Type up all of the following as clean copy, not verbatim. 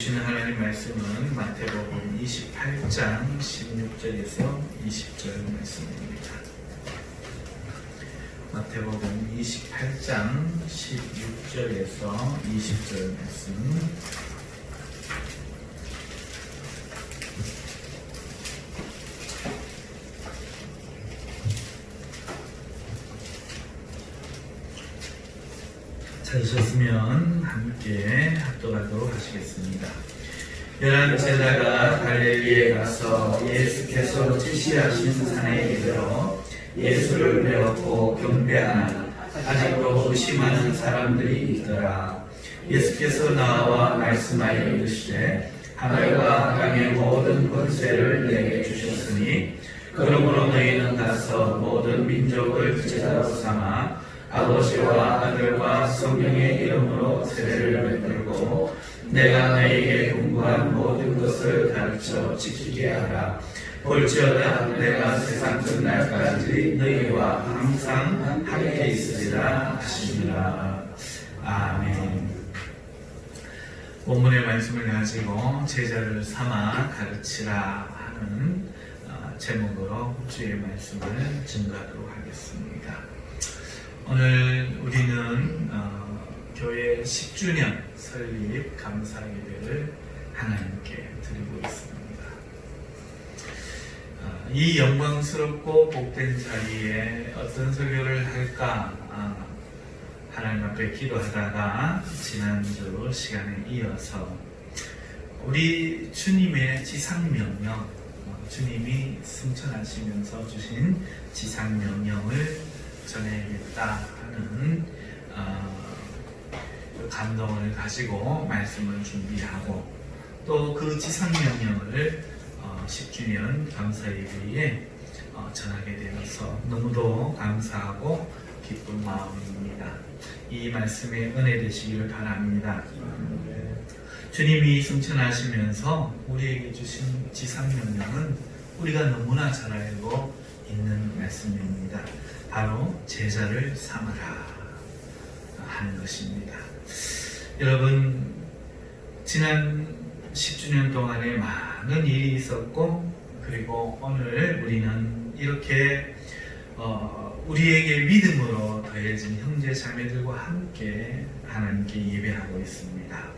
주시는 하나님 말씀은 마태복음 28장 16절에서 20절 말씀입니다. 마태복음 28장 16절에서 20절 말씀. 찾으셨으면 함께 합독하도록 하시겠습니다. 11 제자가 갈릴리에 가서 예수께서 지시하신 산에 이르러 예수를 배웠고 경배하나 아직도 의심하는 사람들이 있더라. 예수께서 나와 말씀하여 이르시되 하늘과 땅의 모든 권세를 내게 주셨으니 그러므로 너희는 가서 모든 민족을 제자로 삼아 아버지와 아들과 성령의 이름으로 세례를 베풀고 내가 너희에게 공부한 모든 것을 가르쳐 지키게 하라. 볼지어다 내가 세상 끝날까지 너희와 항상 함께 있으리라 하시니라. 아멘. 본문의 말씀을 가지고 제자를 삼아 가르치라 하는 제목으로 주의 말씀을 증거하도록 하겠습니다. 오늘 우리는 교회 10주년 설립 감사 예배를 하나님께 드리고 있습니다. 이 영광스럽고 복된 자리에 어떤 설교를 할까 하나님 앞에 기도하다가 지난주 시간에 이어서 우리 주님의 지상명령, 주님이 승천하시면서 주신 지상명령을 전해야겠다 하는 감동을 가지고 말씀을 준비하고 또 그 지상명령을 10주년 감사예배에 전하게 되어서 너무도 감사하고 기쁜 마음입니다. 이 말씀에 은혜 되시기를 바랍니다. 주님이 승천하시면서 우리에게 주신 지상명령은 우리가 너무나 잘 알고 있는 말씀입니다. 바로 제자를 삼으라 하는 것입니다. 여러분, 지난 10주년 동안에 많은 일이 있었고 그리고 오늘 우리는 이렇게 우리에게 믿음으로 더해진 형제 자매들과 함께 하나님께 예배하고 있습니다.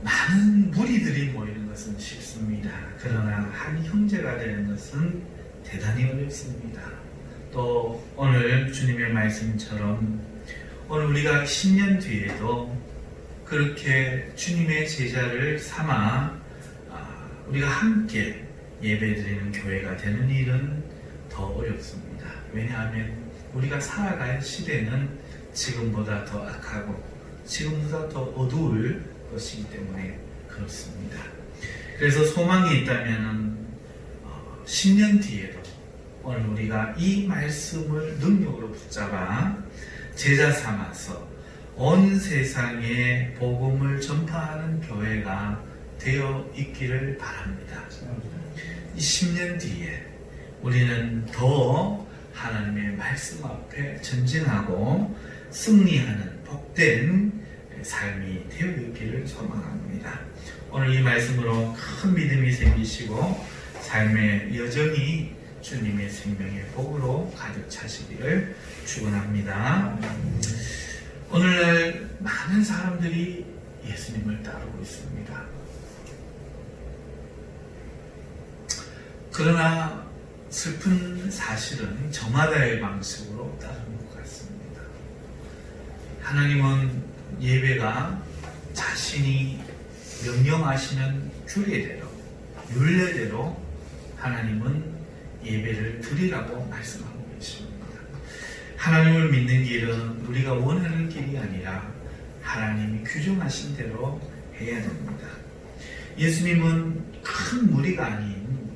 많은 무리들이 모이는 것은 쉽습니다. 그러나 한 형제가 되는 것은 대단히 어렵습니다. 또 오늘 주님의 말씀처럼 오늘 우리가 10년 뒤에도 그렇게 주님의 제자를 삼아 우리가 함께 예배드리는 교회가 되는 일은 더 어렵습니다. 왜냐하면 우리가 살아갈 시대는 지금보다 더 악하고 지금보다 더 어두울 것이기 때문에 그렇습니다. 그래서 소망이 있다면 10년 뒤에도 오늘 우리가 이 말씀을 능력으로 붙잡아 제자 삼아서 온 세상에 복음을 전파하는 교회가 되어 있기를 바랍니다. 이 10년 뒤에 우리는 더 하나님의 말씀 앞에 전진하고 승리하는 복된 삶이 되어 있기를 소망합니다. 오늘 이 말씀으로 큰 믿음이 생기시고 삶의 여정이 주님의 생명의 복으로 가득 차시기를 축원합니다. 오늘날 많은 사람들이 예수님을 따르고 있습니다. 그러나 슬픈 사실은 저마다의 방식으로 따르는 것 같습니다. 하나님은 예배가 자신이 명령하시는 규례대로, 율례대로 하나님은 예배를 드리라고 말씀하고 계십니다. 하나님을 믿는 길은 우리가 원하는 길이 아니라 하나님이 규정하신 대로 해야 됩니다. 예수님은 큰 무리가 아닌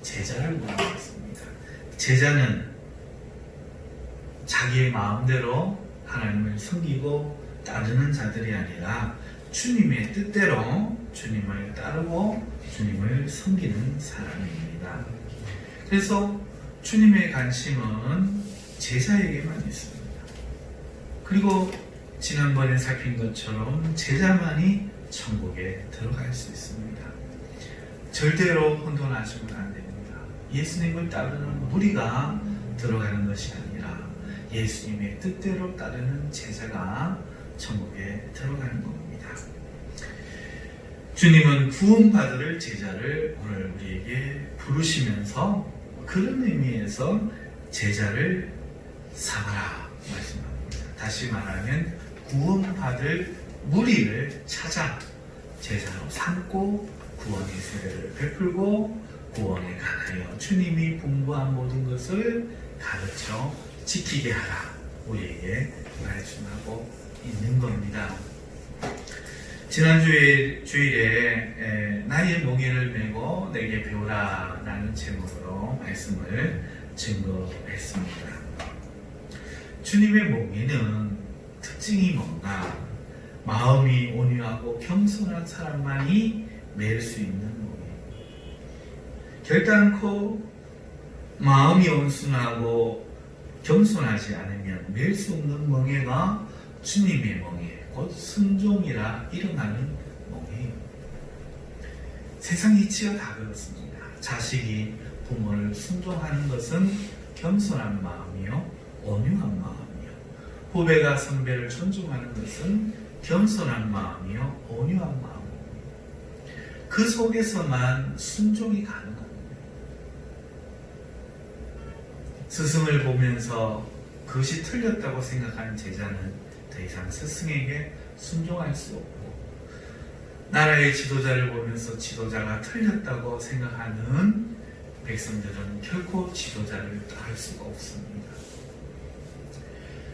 제자를 모으셨습니다. 제자는 자기의 마음대로 하나님을 섬기고 따르는 자들이 아니라 주님의 뜻대로 주님을 따르고 주님을 섬기는 사람입니다. 그래서 주님의 관심은 제자에게만 있습니다. 그리고 지난번에 살핀 것처럼 제자만이 천국에 들어갈 수 있습니다. 절대로 혼돈하시면 안 됩니다. 예수님을 따르는 무리가 들어가는 것이 아니라 예수님의 뜻대로 따르는 제자가 천국에 들어가는 겁니다. 주님은 구원받을 제자를 오늘 우리에게 부르시면서 그런 의미에서 제자를 삼아라 말씀합니다. 다시 말하면 구원받을 무리를 찾아 제자로 삼고 구원의 세례를 베풀고 구원에 관하여 주님이 분부한 모든 것을 가르쳐 지키게 하라 우리에게 말씀하고 있는 겁니다. 지난 주일에 나의 몽에를 메고 내게 배우라 라는 제목으로 말씀을 증거했습니다. 주님의 몽에는 특징이 뭔가? 마음이 온유하고 겸손한 사람만이 맬 수 있는 몽에, 결단코 마음이 온순하고 겸손하지 않으면 맬 수 없는 멍에가 주님의 멍에, 곧 순종이라 일어나는 멍에예요. 세상 이치가 다 그렇습니다. 자식이 부모를 순종하는 것은 겸손한 마음이요, 온유한 마음이요. 후배가 선배를 존중하는 것은 겸손한 마음이요, 온유한 마음이요. 그 속에서만 순종이 가능합니다. 스승을 보면서 그것이 틀렸다고 생각하는 제자는 더 이상 스승에게 순종할 수 없고, 나라의 지도자를 보면서 지도자가 틀렸다고 생각하는 백성들은 결코 지도자를 따를 수가 없습니다.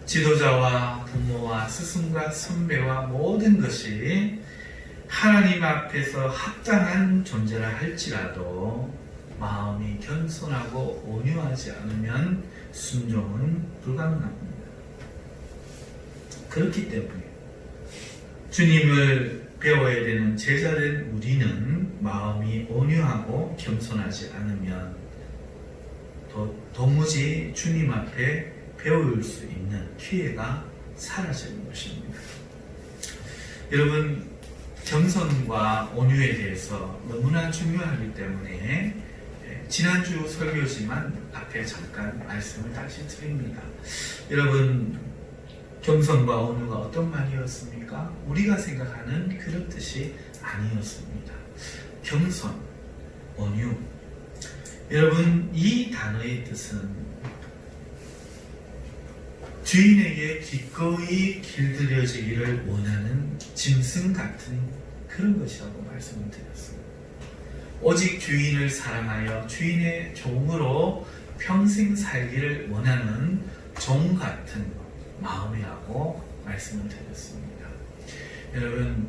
지도자와 부모와 스승과 선배와 모든 것이 하나님 앞에서 합당한 존재라 할지라도 마음이 겸손하고 온유하지 않으면 순종은 불가능합니다. 그렇기 때문에 주님을 배워야 되는 제자된 우리는 마음이 온유하고 겸손하지 않으면 도무지 주님 앞에 배울 수 있는 기회가 사라지는 것입니다. 여러분, 겸손과 온유에 대해서 너무나 중요하기 때문에 지난주 설교지만 앞에 잠깐 말씀을 다시 드립니다. 여러분, 겸손과 온유가 어떤 말이었습니까? 우리가 생각하는 그런 뜻이 아니었습니다. 겸손, 온유. 여러분, 이 단어의 뜻은 주인에게 기꺼이 길들여지기를 원하는 짐승 같은 그런 것이라고 말씀을 드렸습니다. 오직 주인을 사랑하여 주인의 종으로 평생 살기를 원하는 종 같은 마음이라고 말씀을 드렸습니다. 여러분,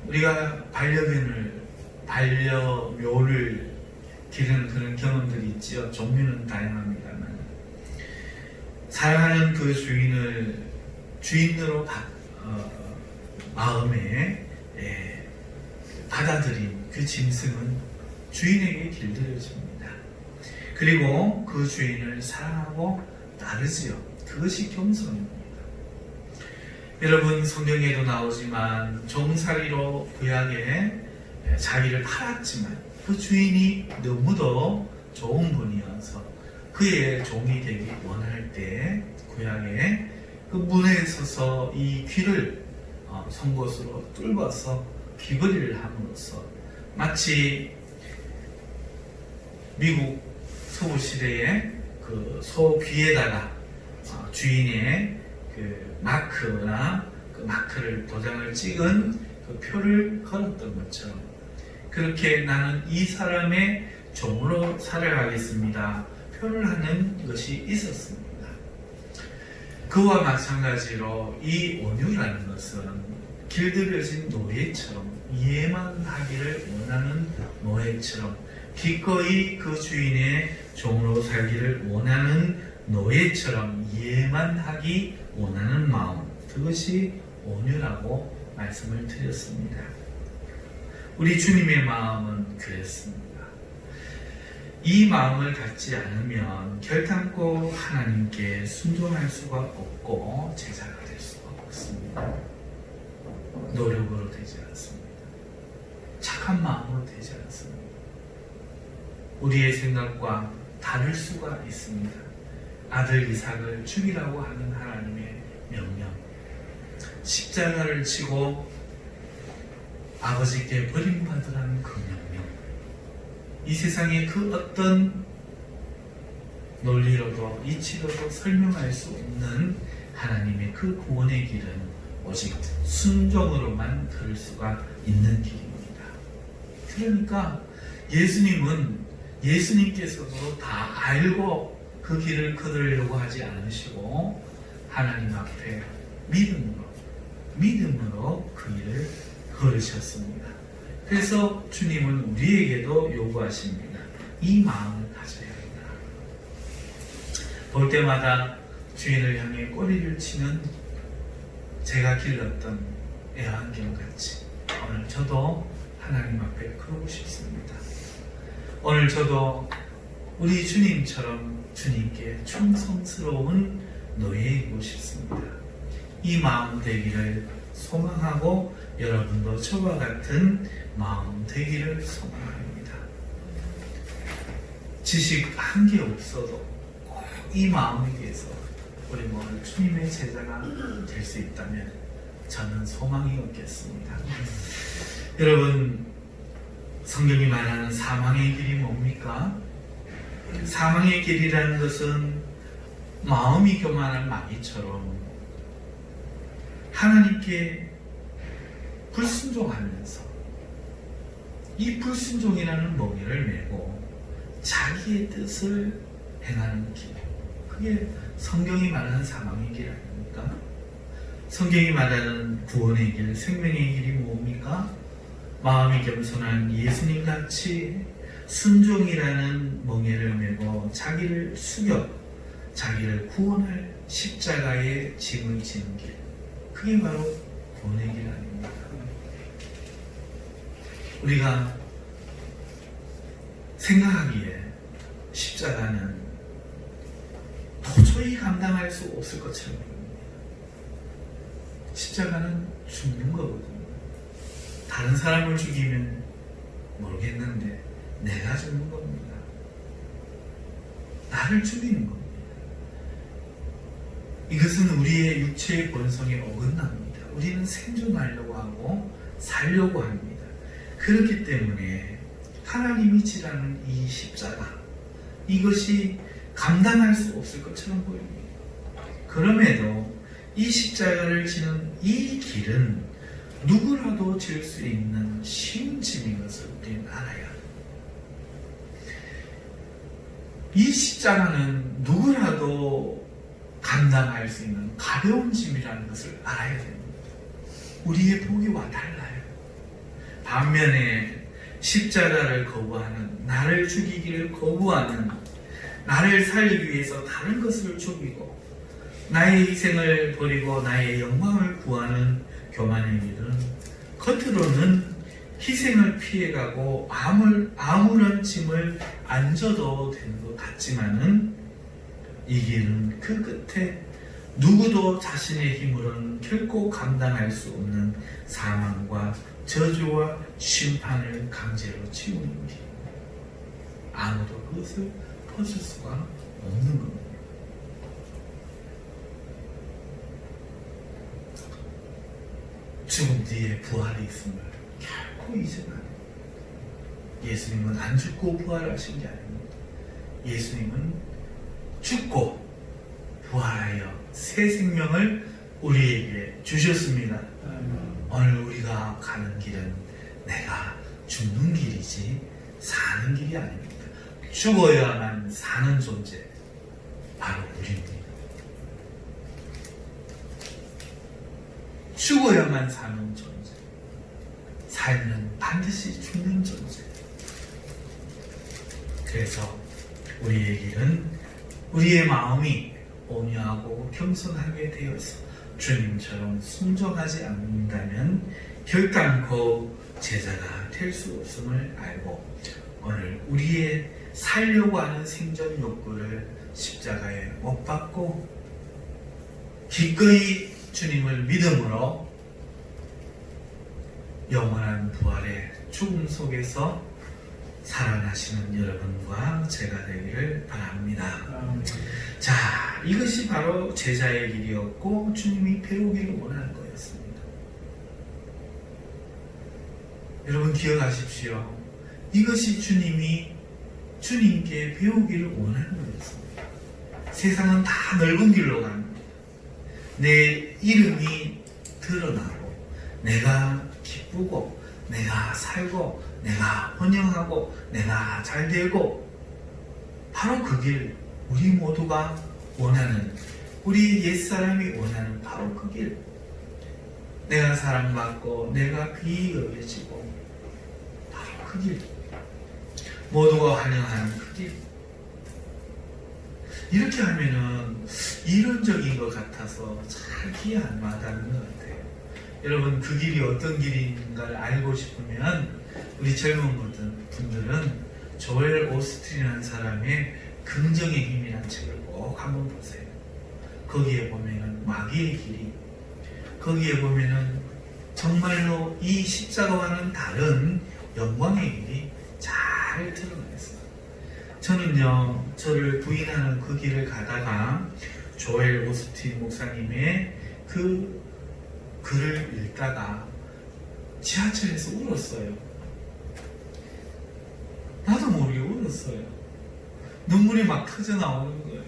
우리가 반려묘를 기르는 그런 경험들이 있지요. 종류는 다양합니다만 사랑하는 그 주인을 주인으로 마음에 받아들인 그 짐승은 주인에게 길들여집니다. 그리고 그 주인을 사랑하고 따르지요. 그것이 겸손입니다. 여러분, 성경에도 나오지만 종살이로 구약에 자기를 팔았지만 그 주인이 너무도 좋은 분이어서 그의 종이 되기 원할 때 구약에 그 문에 서서 이 귀를 송곳으로 뚫어서 귀걸이를 함으로써 마치 미국 서구시대의 그 소 귀에다가 주인의 그 마크나 그 마크를 도장을 찍은 그 표를 걸었던 것처럼 그렇게 나는 이 사람의 종으로 살아가겠습니다. 표를 하는 것이 있었습니다. 그와 마찬가지로 이 온유라는 것은 길들여진 노예처럼 이해만 하기를 원하는 노예처럼 기꺼이 그 주인의 종으로 살기를 원하는 노예처럼 이해만 하기 원하는 마음, 그것이 온유라고 말씀을 드렸습니다. 우리 주님의 마음은 그랬습니다. 이 마음을 갖지 않으면 결단코 하나님께 순종할 수가 없고 제자가 될 수가 없습니다. 노력으로 되지 않습니다. 착한 마음으로 되지 않습니다. 우리의 생각과 다를 수가 있습니다. 아들 이삭을 죽이라고 하는 하나님의 명령, 십자가를 지고 아버지께 버림받으라는 그 명령, 이 세상의 그 어떤 논리로도 이치로도 설명할 수 없는 하나님의 그 구원의 길은 오직 순종으로만 들을 수가 있는 길입니다. 그러니까 예수님께서도 다 알고 그 길을 걸으려고 하지 않으시고 하나님 앞에 믿음으로 그 길을 걸으셨습니다. 그래서 주님은 우리에게도 요구하십니다. 이 마음을 가져야 한다. 볼 때마다 주인을 향해 꼬리를 치는 제가 길렀던 애완견같이 오늘 저도 하나님 앞에 그러고 싶습니다. 오늘 저도 우리 주님처럼 주님께 충성스러운 노예이고 싶습니다. 이 마음 되기를 소망하고 여러분도 저와 같은 마음 되기를 소망합니다. 지식 한 개 없어도 꼭 이 마음에 대해서 우리 모두 주님의 제자가 될 수 있다면 저는 소망이 없겠습니다. 여러분, 성경이 말하는 사망의 길이 뭡니까? 사망의 길이라는 것은 마음이 교만한 마귀처럼 하나님께 불순종하면서 이 불순종이라는 멍에를 메고 자기의 뜻을 행하는 길, 그게 성경이 말하는 사망의 길 아닙니까? 성경이 말하는 구원의 길, 생명의 길이 뭡니까? 마음이 겸손한 예수님같이 순종이라는 멍에를 메고 자기를 숙여 자기를 구원할 십자가의 짐을 지는 길, 그게 바로 구원의 길 아닙니까? 우리가 생각하기에 십자가는 도저히 감당할 수 없을 것처럼 보입니다. 십자가는 죽는 거거든요. 다른 사람을 죽이면 모르겠는데 내가 죽는 겁니다. 나를 죽이는 겁니다. 이것은 우리의 육체의 본성에 어긋납니다. 우리는 생존하려고 하고 살려고 합니다. 그렇기 때문에 하나님이 지라는 이 십자가, 이것이 감당할 수 없을 것처럼 보입니다. 그럼에도 이 십자가를 지는 이 길은 누구라도 질 수 있는 쉬운 짐인 것을 우리는 알아야 합니다. 이 십자가는 누구라도 감당할 수 있는 가벼운 짐이라는 것을 알아야 됩니다. 우리의 보기와 달라요. 반면에 십자가를 거부하는, 나를 죽이기를 거부하는, 나를 살리기 위해서 다른 것을 죽이고 나의 희생을 버리고 나의 영광을 구하는 교만의 길은 겉으로는 희생을 피해가고 아무런 짐을 안 져도 되는 것 같지만은 이 길은 그 끝에 누구도 자신의 힘으로는 결코 감당할 수 없는 사망과 저주와 심판을 강제로 치우는 길. 아무도 그것을 벗을 수가 없는 겁니다. 죽음 뒤에 부활이 있음을 결코 잊으면 안 됩니다. 예수님은 안 죽고 부활하신 게 아닙니다. 예수님은 죽고 부활하여 새 생명을 우리에게 주셨습니다. 오늘 우리가 가는 길은 내가 죽는 길이지 사는 길이 아닙니다. 죽어야만 사는 존재, 바로 우리입니다. 죽어야만 사는 존재, 살면 반드시 죽는 존재. 그래서 우리의 길은 우리의 마음이 온유하고 겸손하게 되어서 주님처럼 순종하지 않는다면 결단코 제자가 될 수 없음을 알고 오늘 우리의 살려고 하는 생존 욕구를 십자가에 못 박고 기꺼이 주님을 믿음으로 영원한 부활의 죽음 속에서 살아나시는 여러분과 제가 되기를 바랍니다. 자, 이것이 바로 제자의 길이었고 주님이 배우기를 원하는 거였습니다. 여러분 기억하십시오. 이것이 주님께 배우기를 원하는 거였습니다. 세상은 다 넓은 길로 갑니다. 내 이름이 드러나고 내가 기쁘고 내가 살고 내가 번영하고 내가 잘되고 바로 그 길, 우리 모두가 원하는, 우리 옛사람이 원하는 바로 그 길, 내가 사랑받고 내가 귀히 여겨지고 바로 그 길, 모두가 환영하는 그 길. 이렇게 하면은 이론적인 것 같아서 잘 이해 안 와닿는 것 같아요. 여러분 그 길이 어떤 길인가를 알고 싶으면 우리 젊은 분들은 조엘 오스틴이라는 사람의 긍정의 힘이라는 책을 꼭 한번 보세요. 거기에 보면은 마귀의 길이, 거기에 보면은 정말로 이 십자가와는 다른 영광의 길이 잘 드러나 있어요. 저는요, 저를 부인하는 그 길을 가다가 조엘 오스틴 목사님의 그 글을 읽다가 지하철에서 울었어요. 나도 모르게 울었어요. 눈물이 막 터져 나오는 거예요.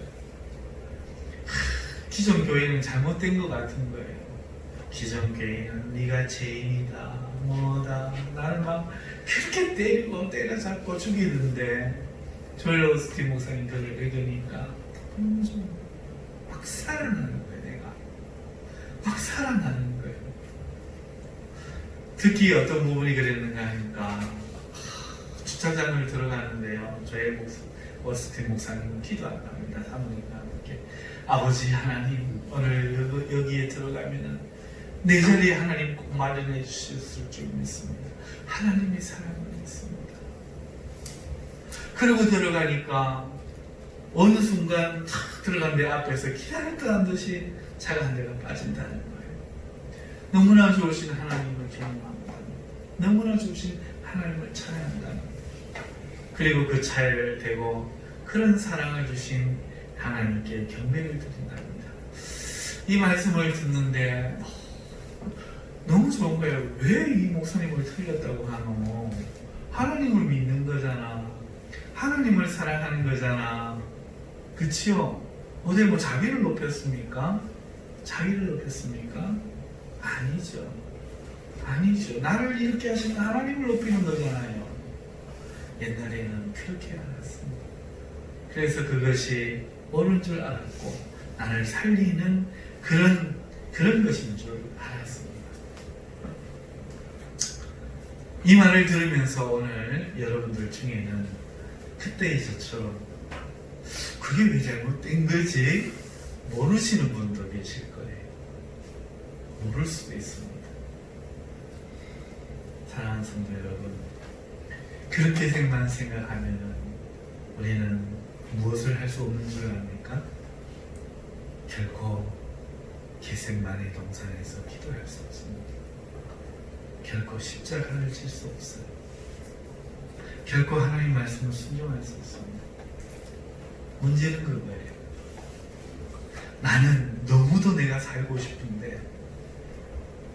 기존 교회는 잘못된 것 같은 거예요. 기존 교회는 네가 죄인이다, 뭐다, 나를 막 그렇게 때리고 때려잡고 죽이는데 조엘 오스틴 목사님 글을 읽으니까 막 살아나는 거예요. 내가 막 살아나는 거예요. 특히 어떤 부분이 그랬는가 하니까 주차장을 들어가는데요, 조엘 오스틴 목사님은 기도합니다. 사모님과 함께 아버지 하나님, 오늘 여기에 들어가면은 내 자리에 하나님 꼭 마련해 주셨을 줄 믿습니다. 하나님의 사랑을 믿습니다. 그러고 들어가니까 어느 순간 탁 들어간 내 앞에서 기다렸다는 듯이 차가 한 대가 빠진다는 거예요. 너무나 좋으신 하나님을 경험합니다. 너무나 좋으신 하나님을 찬양한다. 그리고 그 차를 대고 그런 사랑을 주신 하나님께 경배를 드린답니다. 이 말씀을 듣는데 너무 좋은 거예요. 왜 이 목사님을 틀렸다고 하노? 하나님을 믿는 거잖아. 하나님을 사랑하는 거잖아. 그치요? 어디 뭐 자기를 높였습니까? 자기를 높였습니까? 아니죠. 아니죠. 나를 이렇게 하신 하나님을 높이는 거잖아요. 옛날에는 그렇게 알았습니다. 그래서 그것이 옳은 줄 알았고 나를 살리는 그런 것인 줄 알았습니다. 이 말을 들으면서 오늘 여러분들 중에는 그때의 저처럼 그게 왜 잘못된 거지? 모르시는 분도 계실 거예요. 모를 수도 있습니다. 사랑하는 성도 여러분, 그렇게만 생각하면 우리는 무엇을 할 수 없는 줄 압니까? 결코 겟세마네 동산에서 기도할 수 없습니다. 결코 십자가를 질 수 없어요. 결코 하나님 말씀을 순종할 수 없습니다. 문제는 그거예요. 나는 너무도 내가 살고 싶은데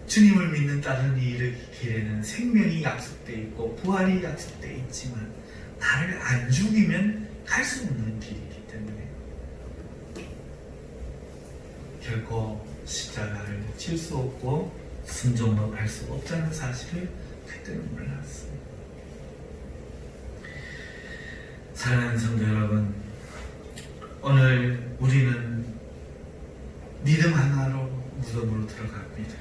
주님을 믿는 따르는 이 길에는 생명이 약속되어 있고 부활이 약속되어 있지만 나를 안 죽이면 갈 수 없는 길이기 때문에 결코 십자가를 칠 수 없고 순종도 할 수 없다는 사실을 그때는 몰랐어요. 사랑하는 성도 여러분, 오늘 우리는 믿음 하나로 무덤으로 들어갑니다.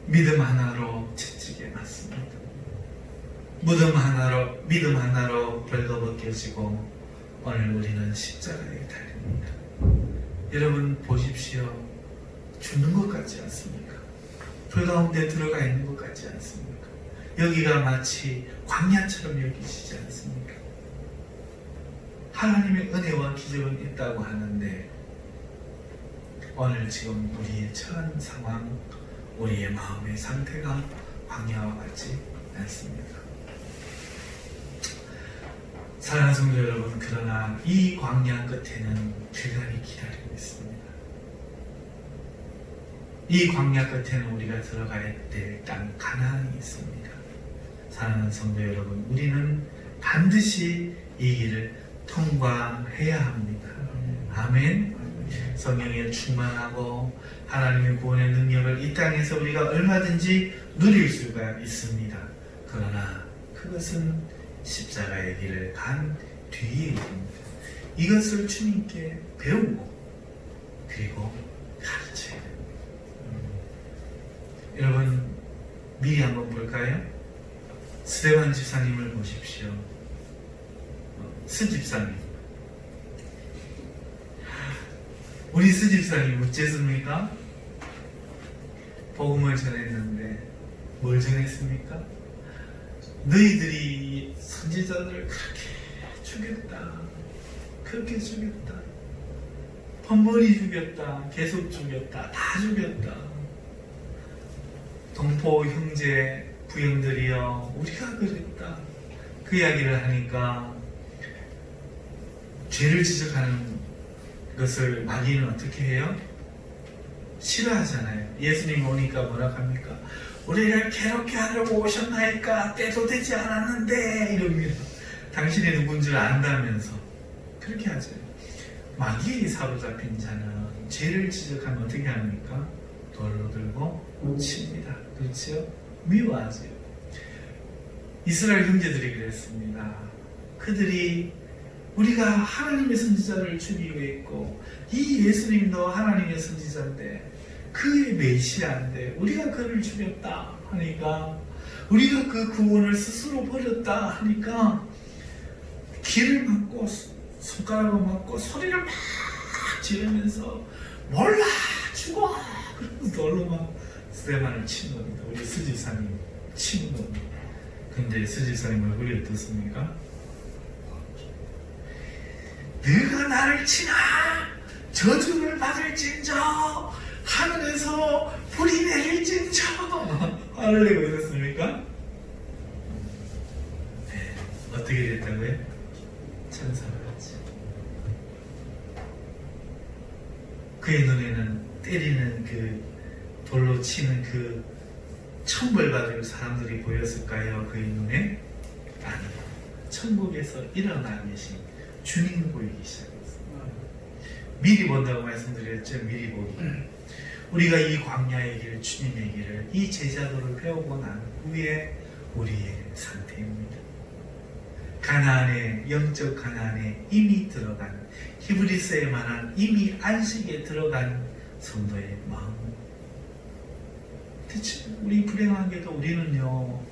믿음 하나로 채찍에 맞습니다. 믿음 하나로 벌거벗겨지고 오늘 우리는 십자가에 달립니다. 여러분 보십시오. 죽는 것 같지 않습니까? 불 가운데 들어가 있는 것 같지 않습니까? 여기가 마치 광야처럼 여기시지 않습니까? 하나님의 은혜와 기적은 있다고 하는데 오늘 지금 우리의 처한 상황, 우리의 마음의 상태가 광야와 같지 않습니다. 사랑하는 성도 여러분, 그러나 이 광야 끝에는 길갈이 기다리고 있습니다. 이 광야 끝에는 우리가 들어가야 될 땅 가나안이 있습니다. 사랑하는 성도 여러분, 우리는 반드시 이 길을 통과해야 합니다. 아멘. 성령에 충만하고 하나님의 구원의 능력을 이 땅에서 우리가 얼마든지 누릴 수가 있습니다. 그러나 그것은 십자가의 길을 간 뒤에 있습니다. 이것을 주님께 배우고 그리고 가르쳐야 됩니다. 여러분, 미리 한번 볼까요? 스데반 집사님을 보십시오. 스집사님. 우리 스집사님 어째습니까? 복음을 전했는데 뭘 전했습니까? 너희들이 선지자들을 그렇게 죽였다. 그렇게 죽였다. 번번이 죽였다. 계속 죽였다. 다 죽였다. 동포 형제 부형들이여 우리가 그랬다. 그 이야기를 하니까 죄를 지적하는 것을 마귀는 어떻게 해요? 싫어하잖아요. 예수님 오니까 뭐라 합니까? 우리를 괴롭게 하려고 오셨나이까? 때도 되지 않았는데 이럽니다. 당신이 누군 줄 안다면서 그렇게 하죠. 마귀에 사로잡힌 자는 죄를 지적하면 어떻게 합니까? 돌로 들고 칩니다. 그렇죠? 미워하죠. 이스라엘 형제들이 그랬습니다. 그들이 우리가 하나님의 선지자를 죽이고 있고 이 예수님도 하나님의 선지자인데 그의 메시아인데 우리가 그를 죽였다 하니까, 우리가 그 구원을 스스로 버렸다 하니까 귀를 막고 손가락을 막고 소리를 막 지르면서 몰라 죽어 그러면서 돌로 막 스데반을 치는 겁니다. 우리 스집사님 치는 겁니다. 근데 스집사님 얼굴이 어떻습니까? 네가 나를 치나 저주를 받을진저 하늘에서 불이 내릴진저 화를 내고 있었습니까? 네. 어떻게 됐다고요? 천사가 같이. 그의 눈에는 때리는 그 돌로 치는 그 천벌받을 사람들이 보였을까요? 그의 눈에? 아니요. 천국에서 일어나 계신 주님이 보이기 시작했습니다. 미리 본다고 말씀드렸죠. 미리 보기. 우리가 이 광야의 길, 주님의 길을, 이 제자도를 배우고 난 후에 우리의 상태입니다. 가나안에, 영적 가나안에 이미 들어간, 히브리서에 말한 이미 안식에 들어간 성도의 마음. 대체 우리 불행하게도 우리는요,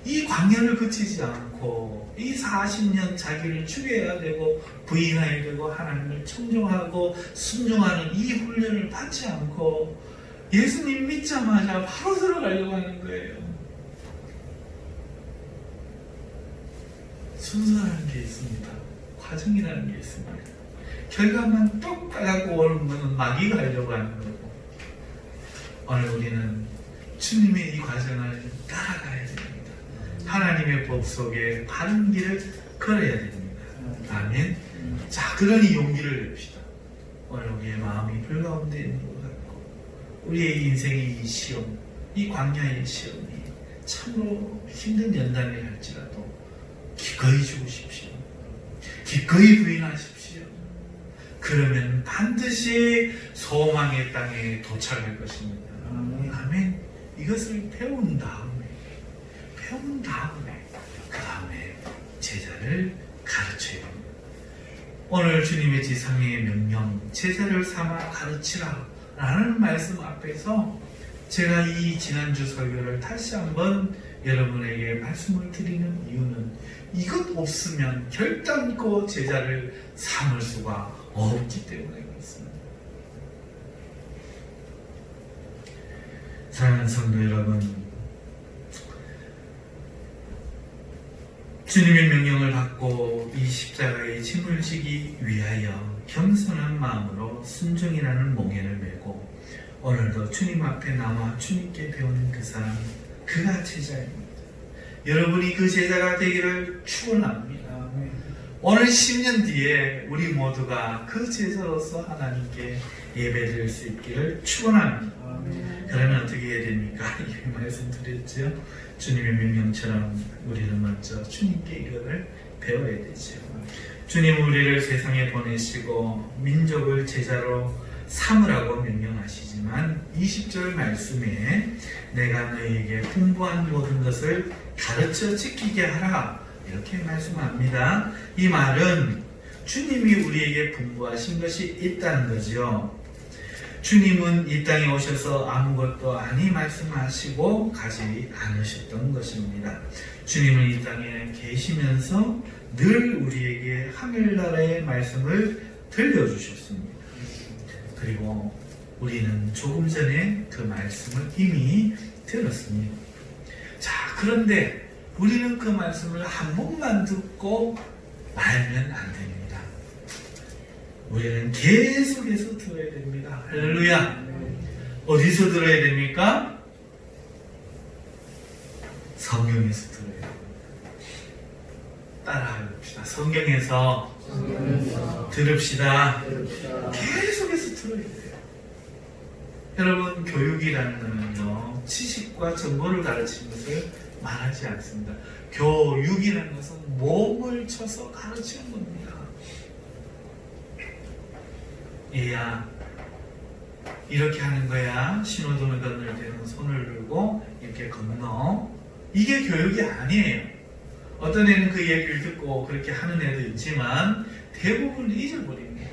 이 광야를 거치지 않고 이 40년 자기를 죽여야 되고 부인해야 되고 하나님을 청종하고 순종하는 이 훈련을 받지 않고 예수님 믿자마자 바로 들어가려고 하는 거예요. 순서라는 게 있습니다. 과정이라는 게 있습니다. 결과만 똑 따갖고 오는 것은 마귀가 하려고 하는 거고, 오늘 우리는 주님의 이 과정을 따라가야 됩니다. 하나님의 법 속에 바른 길을 걸어야 됩니다. 아멘. 자, 그러니 용기를 냅시다. 오늘 우리의 마음이 불가운데 있는 것 같고, 우리의 인생의 이 시험, 이 광야의 시험이 참으로 힘든 연단이 할지라도 기꺼이 죽으십시오. 기꺼이 부인하십시오. 그러면 반드시 소망의 땅에 도착할 것입니다. 아멘. 이것을 배운 다음에 그 다음에 제자를 가르쳐야 합니다. 오늘 주님의 지상의 명령, 제자를 삼아 가르치라 라는 말씀 앞에서 제가 이 지난주 설교를 다시 한번 여러분에게 말씀을 드리는 이유는 이것 없으면 결단코 제자를 삼을 수가 없기 때문에 그렇습니다. 사랑하는 성도 여러분, 주님의 명령을 받고 이 십자가에 짐을 지기 위하여 겸손한 마음으로 순종이라는 몽해를 메고 오늘도 주님 앞에 나와 주님께 배우는 그 사람, 그가 제자입니다. 여러분이 그 제자가 되기를 축원합니다. 오늘 10년 뒤에 우리 모두가 그 제자로서 하나님께 예배드릴 수 있기를 축원합니다. 그러면 어떻게 해야 됩니까? 이 말씀드렸죠. 주님의 명령처럼 우리는 먼저 주님께 이거를 배워야 되죠. 주님은 우리를 세상에 보내시고 민족을 제자로 삼으라고 명령하시지만 20절 말씀에 내가 너희에게 분부한 모든 것을 가르쳐 지키게 하라 이렇게 말씀합니다. 이 말은 주님이 우리에게 분부하신 것이 있다는 거죠. 주님은 이 땅에 오셔서 아무것도 아니 말씀하시고 가지 않으셨던 것입니다. 주님은 이 땅에 계시면서 늘 우리에게 하늘나라의 말씀을 들려주셨습니다. 그리고 우리는 조금 전에 그 말씀을 이미 들었습니다. 자, 그런데 우리는 그 말씀을 한 번만 듣고 말면 안 됩니다. 우리는 계속해서 들어야 됩니다. 할렐루야. 어디서 들어야 됩니까? 성경에서 들어야 됩니다. 따라합시다. 성경에서 들읍시다. 계속해서 들어야 돼요. 여러분, 교육이라는 것은요, 지식과 정보를 가르치는 것을 말하지 않습니다. 교육이라는 것은 몸을 쳐서 가르치는 겁니다. 얘야, 이렇게 하는 거야. 신호등을 건널 때는 손을 들고 이렇게 건너. 이게 교육이 아니에요. 어떤 애는 그 얘기를 듣고 그렇게 하는 애도 있지만 대부분 잊어버립니다.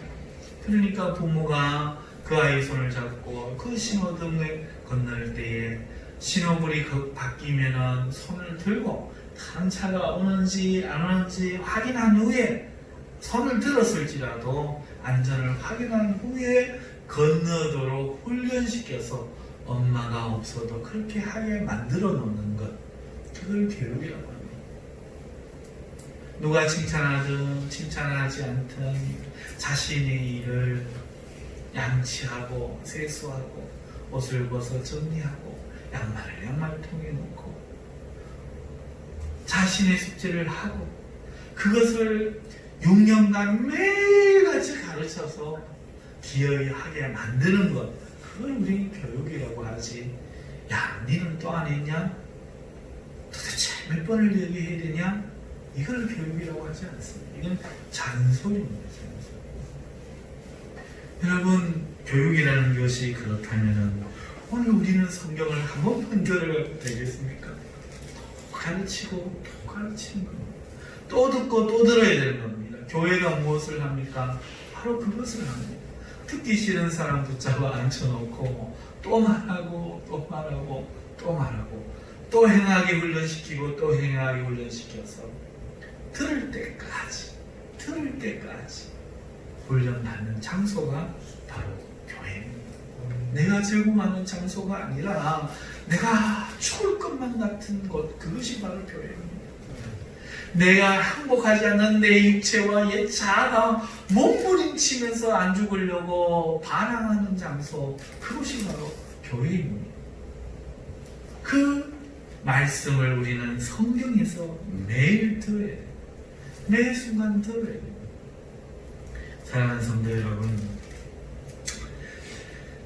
그러니까 부모가 그 아이 손을 잡고 그 신호등을 건널 때에 신호불이 바뀌면은 손을 들고 다른 차가 오는지 안 오는지 확인한 후에 손을 들었을지라도 안전을 확인한 후에 건너도록 훈련시켜서 엄마가 없어도 그렇게 하게 만들어 놓는 것, 그걸 교육이라고 합니다. 누가 칭찬하든 칭찬하지 않든 자신의 일을 양치하고 세수하고 옷을 벗어 정리하고 양말을 양말통에 놓고 자신의 숙제를 하고 그것을 6년간 매일같이 가르쳐서 기어이 하게 만드는 것, 그걸 우리 교육이라고 하지. 야, 니는 또 안 했냐? 도대체 몇 번을 얘기해야 되냐? 이걸 교육이라고 하지 않습니다. 이건 잔소리입니다. 잔소리. 여러분, 교육이라는 것이 그렇다면 오늘 우리는 성경을 한 번만 들어가도 되겠습니까? 또 가르치고 또 가르치는 겁니다. 또 듣고 또 들어야 되는 겁니다. 교회가 무엇을 합니까? 바로 그것을 합니다. 듣기 싫은 사람 붙잡아 앉혀놓고 또 말하고 또 말하고 또 말하고 또 행하게 훈련시키고 또 행하게 훈련시켜서 들을 때까지 훈련받는 장소가 바로 교회입니다. 내가 제공하는 장소가 아니라 내가 죽을 것만 같은 곳, 그것이 바로 교회입니다. 내가 항복하지 않는 내 육체와 옛 자아가 몸부림치면서 안 죽으려고 반항하는 장소, 그것이 바로 교회입니다. 그 말씀을 우리는 성경에서 매일 들어야 돼요. 매 순간 들어야 돼요. 사랑하는 성도 여러분,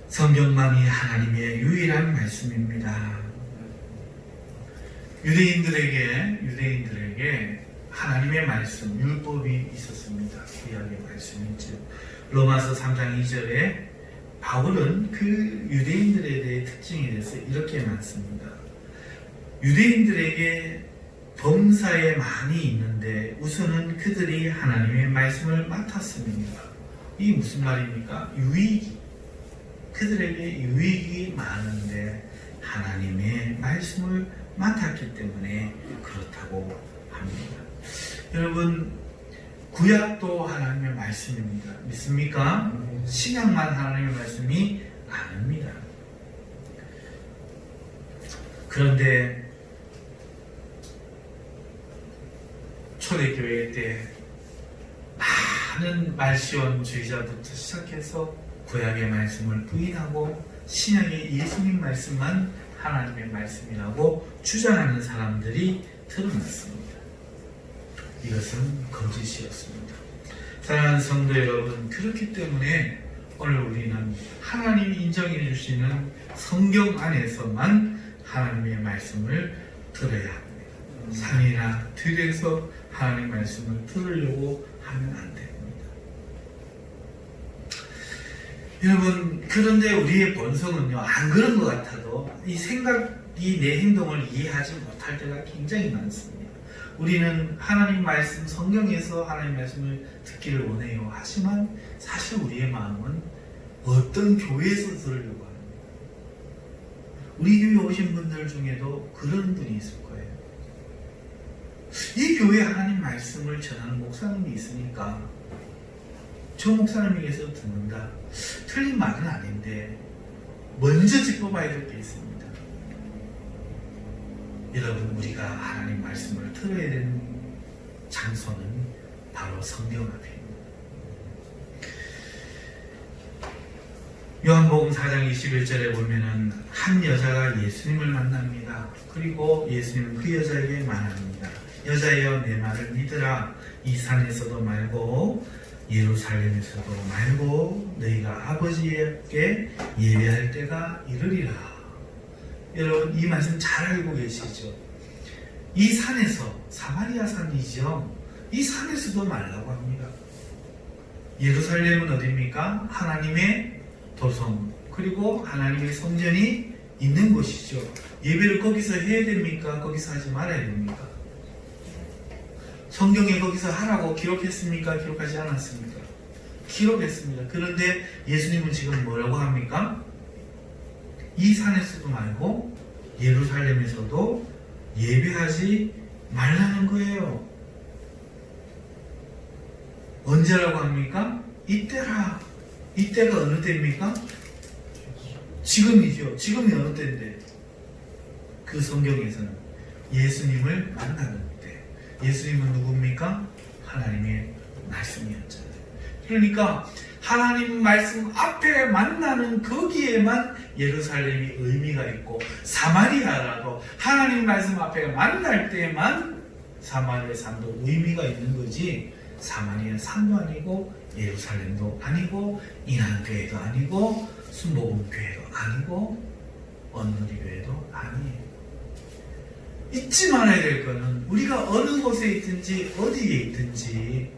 성경만이 하나님의 유일한 말씀입니다. 유대인들에게 하나님의 말씀, 율법이 있었습니다. 구약의 말씀이죠. 로마서 3장 2절에 바울은 그 유대인들에 대해 특징에 대해서 이렇게 말씀합니다. 유대인들에게 범사에 많이 있는데 우선은 그들이 하나님의 말씀을 맡았습니다. 이게 무슨 말입니까? 그들에게 유익이 많은데 하나님의 말씀을 맡았기 때문에 그렇다고 합니다. 여러분, 구약도 하나님의 말씀입니다. 믿습니까? 신약만 하나님의 말씀이 아닙니다. 그런데 초대교회 때 많은 말시원주의자부터 시작해서 구약의 말씀을 부인하고 신약의 예수님 말씀만 하나님의 말씀이라고 주장하는 사람들이 드러났습니다. 이것은 거짓이었습니다. 사랑하는 성도 여러분, 그렇기 때문에 오늘 우리는 하나님이 인정해 주시는 성경 안에서만 하나님의 말씀을 들어야 합니다. 산이나 들에서 하나님의 말씀을 들으려고 하면 안 됩니다. 여러분, 그런데 우리의 본성은요, 안 그런 것 같아도 이 생각이 내 행동을 이해하지 못할 때가 굉장히 많습니다. 우리는 하나님 말씀, 성경에서 하나님 말씀을 듣기를 원해요. 하지만 사실 우리의 마음은 어떤 교회에서 들으려고 합니다. 우리 교회 오신 분들 중에도 그런 분이 있을 거예요. 이 교회에 하나님 말씀을 전하는 목사님이 있으니까 저 목사님에게서 듣는다. 틀린 말은 아닌데 먼저 짚어봐야 될 게 있습니다. 여러분, 우리가 하나님 말씀을 들어야 되는 장소는 바로 성경 앞입니다. 요한복음 4장 21절에 보면은 한 여자가 예수님을 만납니다. 그리고 예수님은 그 여자에게 말합니다. 여자여, 내 말을 믿으라. 이 산에서도 말고 예루살렘에서도 말고 너희가 아버지에게 예배할 때가 이르리라. 여러분, 이 말씀 잘 알고 계시죠? 이 산에서, 사마리아 산이죠. 이 산에서도 말라고 합니다. 예루살렘은 어디입니까? 하나님의 도성, 그리고 하나님의 성전이 있는 곳이죠. 예배를 거기서 해야 됩니까? 거기서 하지 말아야 됩니까? 성경에 거기서 하라고 기록했습니까? 기록하지 않았습니까? 기록했습니다. 그런데 예수님은 지금 뭐라고 합니까? 이 산에서도 말고 예루살렘에서도 예배하지 말라는 거예요. 언제라고 합니까? 이때라. 이때가 어느 때입니까? 지금이죠. 지금이 어느 때인데? 그 성경에서는 예수님을 만나는 때. 예수님은 누굽니까? 하나님의 말씀이었잖아요. 그러니까 하나님 말씀 앞에 만나는 거기에만 예루살렘이 의미가 있고, 사마리아라도 하나님 말씀 앞에 만날 때만 사마리아 산도 의미가 있는 거지, 사마리아 산도 아니고 예루살렘도 아니고 인한교회도 아니고 순복음교회도 아니고 언누리교회도 아니에요. 잊지 말아야 될 거는 우리가 어느 곳에 있든지 어디에 있든지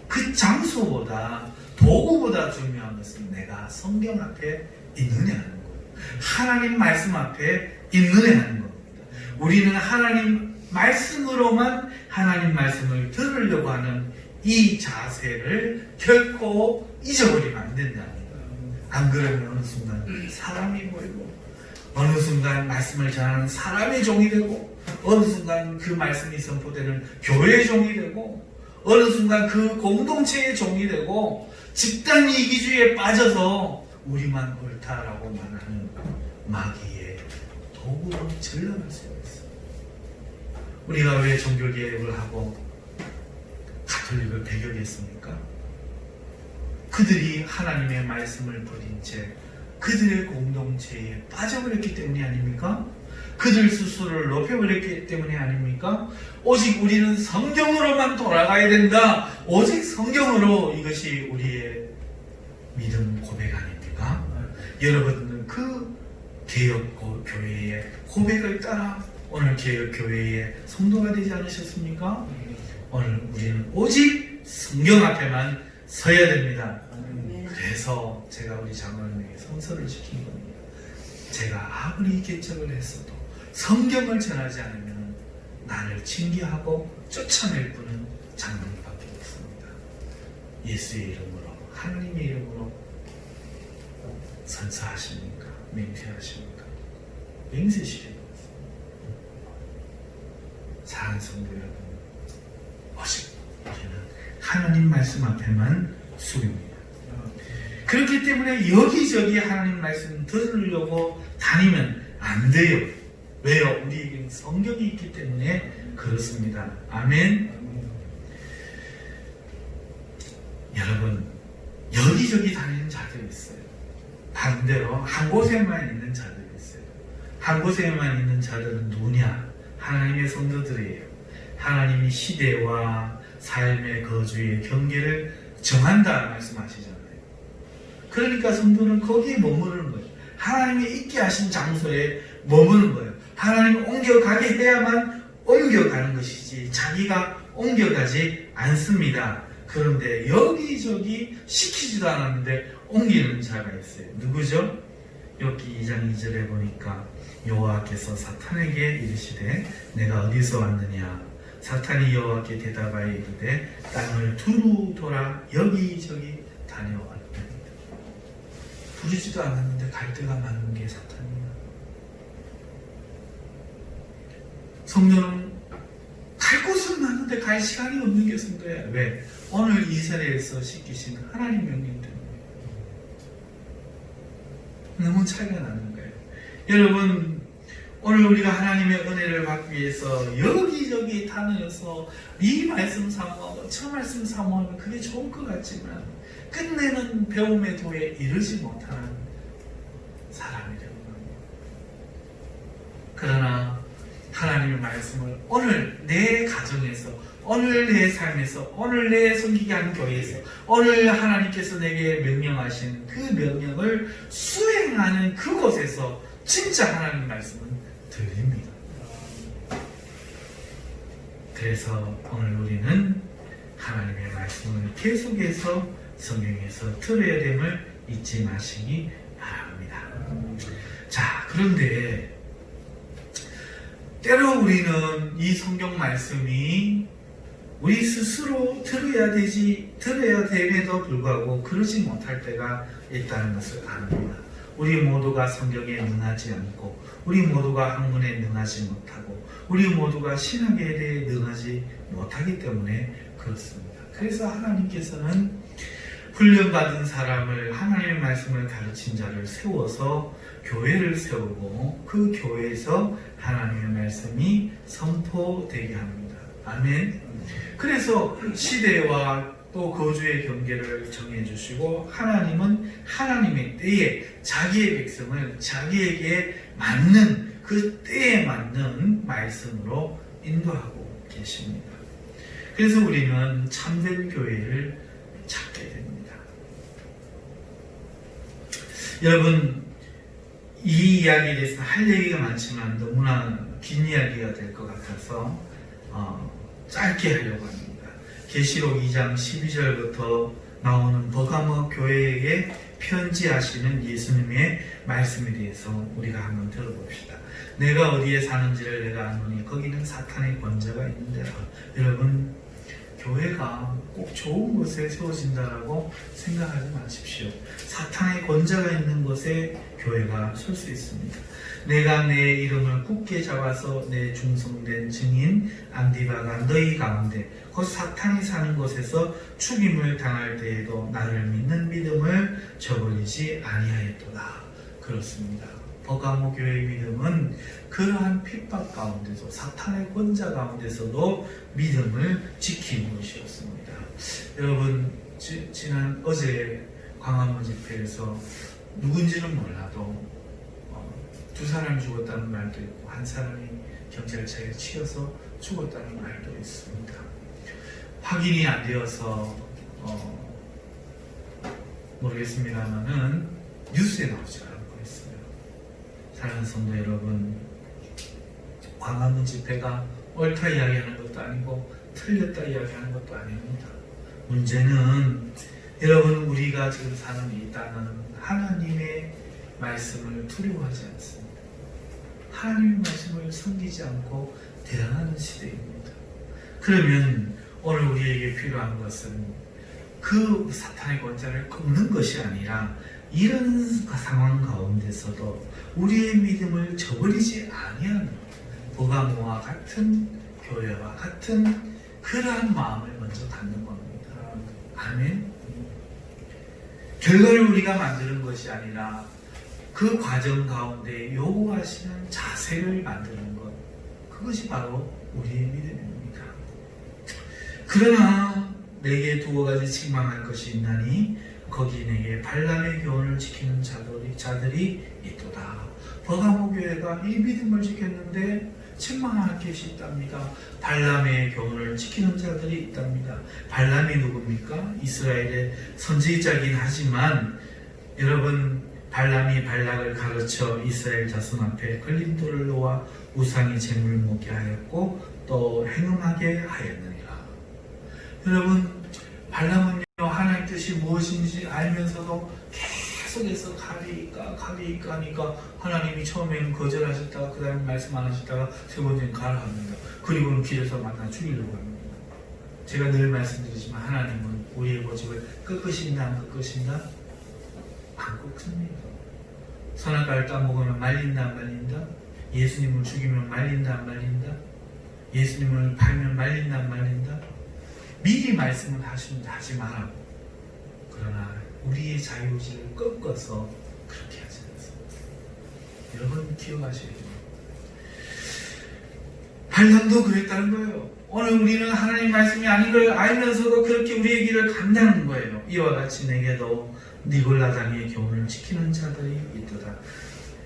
그 장소보다, 도구보다 중요한 것은 내가 성경 앞에 있느냐 하는 거예요. 하나님 말씀 앞에 있느냐 하는 겁니다. 우리는 하나님 말씀으로만 하나님 말씀을 들으려고 하는 이 자세를 결코 잊어버리면 안 된답니다. 안 그러면 어느 순간 사람이 보이고, 어느 순간 말씀을 전하는 사람의 종이 되고, 어느 순간 그 말씀이 선포되는 교회의 종이 되고, 어느 순간 그 공동체의 종이 되고, 집단 이기주의에 빠져서 우리만 옳다라고 말하는 마귀의 도구로 전락할 수가 있어요. 우리가 왜 종교개혁을 하고 가톨릭을 배격했습니까? 그들이 하나님의 말씀을 버린 채 그들의 공동체에 빠져버렸기 때문이 아닙니까? 그들 스스로를 높여버렸기 때문이 아닙니까? 오직 우리는 성경으로만 돌아가야 된다. 오직 성경으로, 이것이 우리의 믿음 고백 아닙니까? 여러분은 그 개혁교회의 고백을 따라 오늘 개혁교회의 성도가 되지 않으셨습니까? 오늘 우리는 오직 성경 앞에만 서야 됩니다. 그래서 제가 우리 장로님에게 성서를 시킨 겁니다. 제가 아무리 개척을 했어도 성경을 전하지 않으면 나를 징계하고 쫓아낼 분은 장로님밖에 없습니다. 예수의 이름으로, 하나님의 이름으로 선서하십니까? 맹세하십니까? 맹세시켜야 사랑하는 성도 여러분, 오직 우리는 하나님 말씀 앞에만 수용입니다. 그렇기 때문에 여기저기 하나님 말씀 들으려고 다니면 안 돼요. 왜요? 우리에게는 성경이 있기 때문에 그렇습니다. 아멘. 여러분, 여기저기 다니는 자들이 있어요. 반대로 한 곳에만 있는 자들이 있어요. 한 곳에만 있는 자들은 누구냐? 하나님의 성도들이에요. 하나님이 시대와 삶의 거주의 경계를 정한다 말씀하시잖아요. 그러니까 성도는 거기에 머무르는 거예요. 하나님이 있게 하신 장소에 머무는 거예요. 하나님이 옮겨가게 해야만 옮겨가는 것이지 자기가 옮겨가지 않습니다. 그런데 여기저기 시키지도 않았는데 옮기는 자가 있어요. 누구죠? 욥기 2장 2절에 보니까 여호와께서 사탄에게 이르시되 내가 어디서 왔느냐? 사탄이 여호와께 대답하여 이르되 땅을 두루 돌아 여기저기 다녀왔다. 부르지도 않았는데 갈 데가 많은 게 사탄이야. 성도는 갈 곳은 많은데 갈 시간이 없는 게 성도야. 왜? 오늘 이 자리에서 시키신 하나님 명령 때문에. 너무 차이가 나는 거예요. 여러분, 오늘 우리가 하나님의 은혜를 받기 위해서 여기저기 다녀서 이 말씀 사모하고 저 말씀 사모하면 그게 좋을 것 같지만 끝내는 배움의 도에 이르지 못하는 사람이 되는 겁니다. 그러나 하나님의 말씀을 오늘 내 가정에서, 오늘 내 삶에서, 오늘 내 섬기게 하는 교회에서, 오늘 하나님께서 내게 명령하신 그 명령을 수행하는 그곳에서 진짜 하나님 말씀은 들립니다. 그래서 오늘 우리는 하나님의 말씀을 계속해서 성경에서 들어야 됨을 잊지 마시기 바랍니다. 자, 그런데 때로 우리는 이 성경 말씀이 우리 스스로 들어야 됨에도 불구하고 그러지 못할 때가 있다는 것을 압니다. 우리 모두가 성경에 능하지 않고, 우리 모두가 학문에 능하지 못하고, 우리 모두가 신학에 대해 능하지 못하기 때문에 그렇습니다. 그래서 하나님께서는 훈련받은 사람을, 하나님의 말씀을 가르친 자를 세워서 교회를 세우고 그 교회에서 하나님의 말씀이 선포되게 합니다. 아멘. 그래서 시대와 또 거주의 경계를 정해주시고 하나님은 하나님의 때에 자기의 백성을 자기에게 맞는 그 때에 맞는 말씀으로 인도하고 계십니다. 그래서 우리는 참된 교회를 찾게 됩니다. 여러분, 이 이야기에 대해서 할 얘기가 많지만 너무나 긴 이야기가 될 것 같아서 짧게 하려고 합니다. 계시록 2장 12절부터 나오는 버가모 교회에게 편지하시는 예수님의 말씀에 대해서 우리가 한번 들어봅시다. 내가 어디에 사는지를 내가 아노니 거기는 사탄의 권자가 있는데라. 여러분, 교회가 꼭 좋은 곳에 세워진다라고 생각하지 마십시오. 사탄의 권자가 있는 곳에 교회가 설 수 있습니다. 내가 내 이름을 굳게 잡아서 내 중성된 증인 안디바가 너희 가운데 곧 사탄이 사는 곳에서 죽임을 당할 때에도 나를 믿는 믿음을 저버리지 아니하였도다. 그렇습니다. 버가모 교회의 믿음은 그러한 핍박 가운데서, 사탄의 권자 가운데서도 믿음을 지킨 것이었습니다. 여러분, 어제 광화문 집회에서 누군지는 몰라도 두 사람이 죽었다는 말도 있고 한 사람이 경찰차에 치여서 죽었다는 말도 있습니다. 확인이 안 되어서 모르겠습니다만은 뉴스에 나오지 않고 있어요. 사랑하는 성도 여러분, 광화문 집회가 옳다 이야기하는 것도 아니고 틀렸다 이야기하는 것도 아닙니다. 문제는 여러분, 우리가 지금 사는 이 땅은 하나님의 말씀을 두려워하지 않습니다. 하나님의 말씀을 섬기지 않고 대항하는 시대입니다. 그러면 오늘 우리에게 필요한 것은 그 사탄의 권자를 꺾는 것이 아니라 이런 상황 가운데서도 우리의 믿음을 저버리지 아니하는 버가모와 같은 교회와 같은 그러한 마음을 먼저 갖는 겁니다. 아멘. 결과를 우리가 만드는 것이 아니라 그 과정 가운데 요구하시는 자세를 만드는 것, 그것이 바로 우리의 믿음입니다. 그러나 내게 두어 가지 책망할 것이 있나니 거기 내게 발람의 교훈을 지키는 자들이 있도다. 버가모 교회가 이 믿음을 지켰는데 책망할 것이 있답니다. 발람의 교훈을 지키는 자들이 있답니다. 발람이 누굽니까? 이스라엘의 선지자이긴 하지만 여러분, 발람이 발락을 가르쳐 이스라엘 자손 앞에 걸린 돌을 놓아 우상의 제물을 먹게 하였고 또 행음하게 하였느니라. 여러분, 발람은요, 하나님의 뜻이 무엇인지 알면서도 계속해서 가리까 하니까 하나님이 처음에는 거절하셨다가 그 다음에 말씀 안 하셨다가 세 번째는 가라 합니다. 그리고는 길에서 만나 죽이려고 합니다. 제가 늘 말씀드리지만 하나님은 우리의 고집을 꺾으신다 안 꺾으신다? 안 꺾습니다. 선악과를 따먹으면 말린다 안 말린다? 예수님을 죽이면 말린다 안 말린다? 예수님을 팔면 말린다 안 말린다? 미리 말씀을 하지 말라고. 그러나 우리의 자유의지를 꺾어서 그렇게 하지 않습니다. 여러분 기억하셔야 돼요. 발람도 그랬다는 거예요. 오늘 우리는 하나님 말씀이 아닌 걸 알면서도 그렇게 우리의 길을 간다는 거예요. 이와 같이 내게도 니골라당의 교훈을 지키는 자들이 있도다.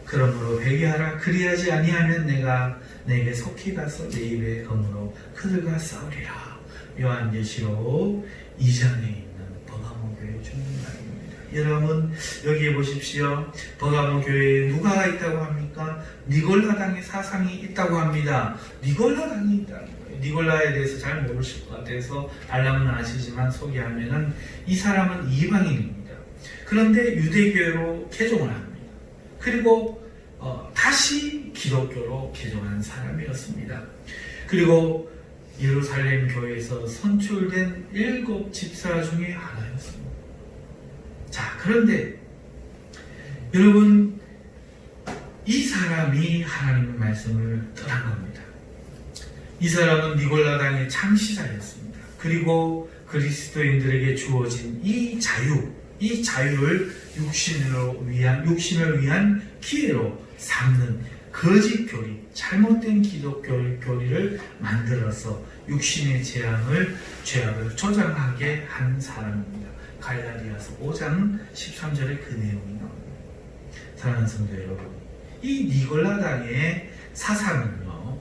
그러므로 회개하라. 그리하지 아니하면 내가 내게 속히 가서 내 입에 검으로 그들과 싸우리라. 요한계시록 2장에 있는 버가모 교회 주님입니다. 여러분 여기에 보십시오. 버가모 교회에 누가 있다고 합니까? 니골라당의 사상이 있다고 합니다. 니골라당이 있다는 거예요. 니골라에 대해서 잘 모르실 것 같아서 발람은 아시지만 소개하면은 이 사람은 이방인입니다. 그런데 유대교회로 개종을 합니다. 그리고 다시 기독교로 개종한 사람이었습니다. 그리고 예루살렘 교회에서 선출된 7 집사 중에 하나였습니다. 자, 그런데 여러분 이 사람이 하나님의 말씀을 떠난 겁니다. 이 사람은 니골라당의 창시자였습니다. 그리고 그리스도인들에게 주어진 이 자유를 육신을 위한 기회로 삼는 거짓 교리, 잘못된 기독교 교리를 만들어서 육신의 죄악을 조장하게 한 사람입니다. 갈라디아서 5장 13절에 그 내용이 나옵니다. 사랑하는 성도 여러분, 이 니골라당의 사상은요,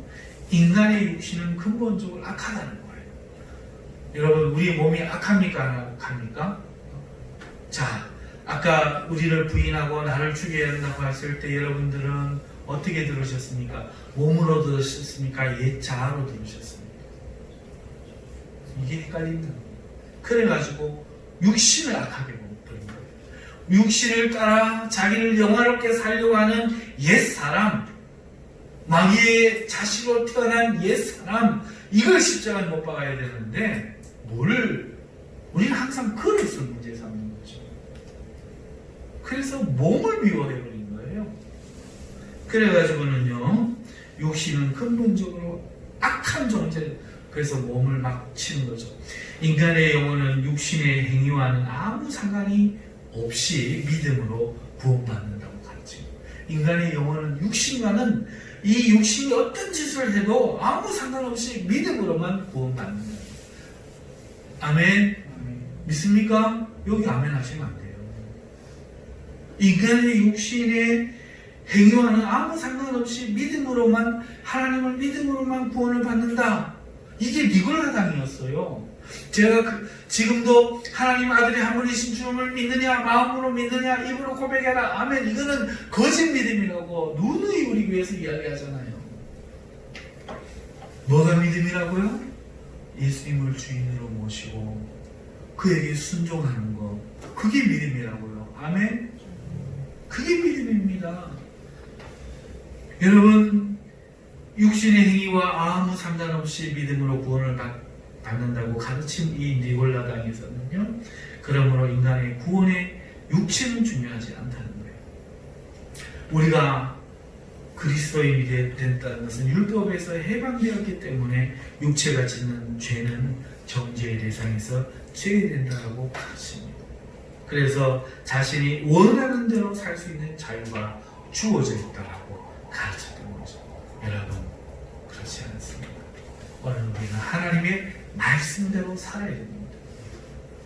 인간의 육신은 근본적으로 악하다는 거예요. 여러분, 우리 몸이 악합니까? 안 악합니까? 자, 아까 우리를 부인하고 나를 죽여야 한다고 했을 때 여러분들은 어떻게 들으셨습니까? 몸으로 들으셨습니까? 옛자아로 들으셨습니까? 이게 헷갈린다. 그래가지고 육신을 악하게 버린 거예요. 육신을 따라 자기를 영화롭게 살려고 하는 옛사람, 마귀의 자식으로 태어난 옛사람, 이걸 십자가에 못 박아야 되는데 우리는 항상 그릇을 문제 삼는 거죠. 그래서 몸을 미워해버린 거예요. 그래가지고는요, 육신은 근본적으로 악한 존재, 그래서 몸을 막 치는 거죠. 인간의 영혼은 육신의 행위와는 아무 상관이 없이 믿음으로 구원받는다고 가르칩니다. 인간의 영혼은 육신과는 이 육신이 어떤 짓을 해도 아무 상관없이 믿음으로만 구원받는다. 아멘. 믿습니까? 여기 아멘 하시면 안 돼요. 인간의 육신의 행위와는 아무 상관없이 믿음으로만, 하나님을 믿음으로만 구원을 받는다. 이게 니골라당이었어요. 제가 지금도 하나님 아들이 한 분이신 주님을 믿느냐, 마음으로 믿느냐, 입으로 고백해라. 아멘. 이거는 거짓 믿음이라고 누누이 우리 교회에서 이야기하잖아요. 뭐가 믿음이라고요? 예수님을 주인으로 모시고 그에게 순종하는 것, 그게 믿음이라고요. 아멘. 그게 믿음입니다. 여러분, 육신의 행위와 아무 상관없이 믿음으로 구원을 받는다고 가르친 이 니골라당에서는요, 그러므로 인간의 구원에 육체는 중요하지 않다는 거예요. 우리가 그리스도인이 된다는 것은 율법에서 해방되었기 때문에 육체가 짓는 죄는 정죄의 대상에서 제외된다고 가르칩니다. 그래서 자신이 원하는 대로 살 수 있는 자유가 주어져 있다고 가르쳤던 거죠. 여러분, 그렇지 않습니다. 오늘 우리는 하나님의 말씀대로 살아야 됩니다.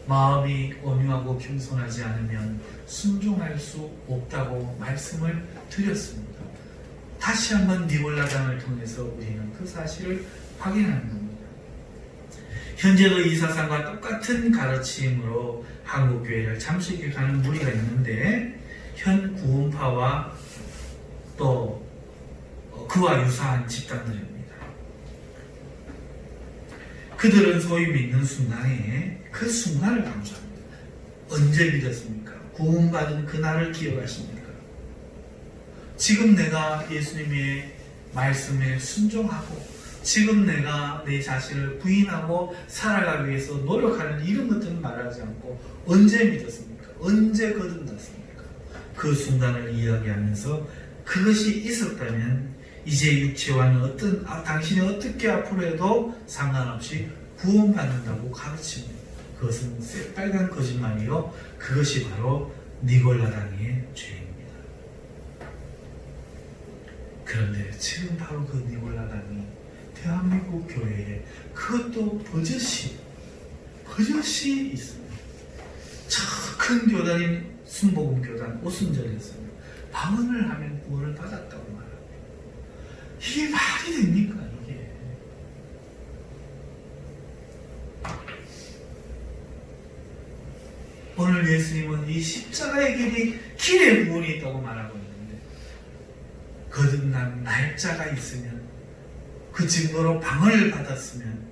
마음이 온유하고 겸손하지 않으면 순종할 수 없다고 말씀을 드렸습니다. 다시 한번 니골라당을 통해서 우리는 그 사실을 확인하는 겁니다. 현재도 이 사상과 똑같은 가르침으로 한국교회를 잠식해가는 무리가 있는데, 현 구원파와 또 그와 유사한 집단들입니다. 그들은 소위 믿는 순간에 그 순간을 감수합니다. 언제 믿었습니까? 구원받은 그날을 기억하십니까? 지금 내가 예수님의 말씀에 순종하고 지금 내가 내 자신을 부인하고 살아가기 위해서 노력하는 이런 것들은 말하지 않고 언제 믿었습니까? 언제 거듭났습니까? 그 순간을 이야기하면서 그것이 있었다면 이제 육체와는 당신이 어떻게 앞으로 해도 상관없이 구원받는다고 가르칩니다. 그것은 새빨간 거짓말이요, 그것이 바로 니골라당의 죄입니다. 그런데 지금 바로 그 니골라당이 대한민국 교회에 그것도 버젓이 있습니다. 저 큰 교단인 순복음교단 오순절에서는 방언을 하면 구원을 받았다고 말합니다. 이게 말이 됩니까? 이게 오늘 예수님은 이 십자가의 길에 구원이 있다고 말하고 있는데, 거듭난 날짜가 있으면 그 증거로 방언을 받았으면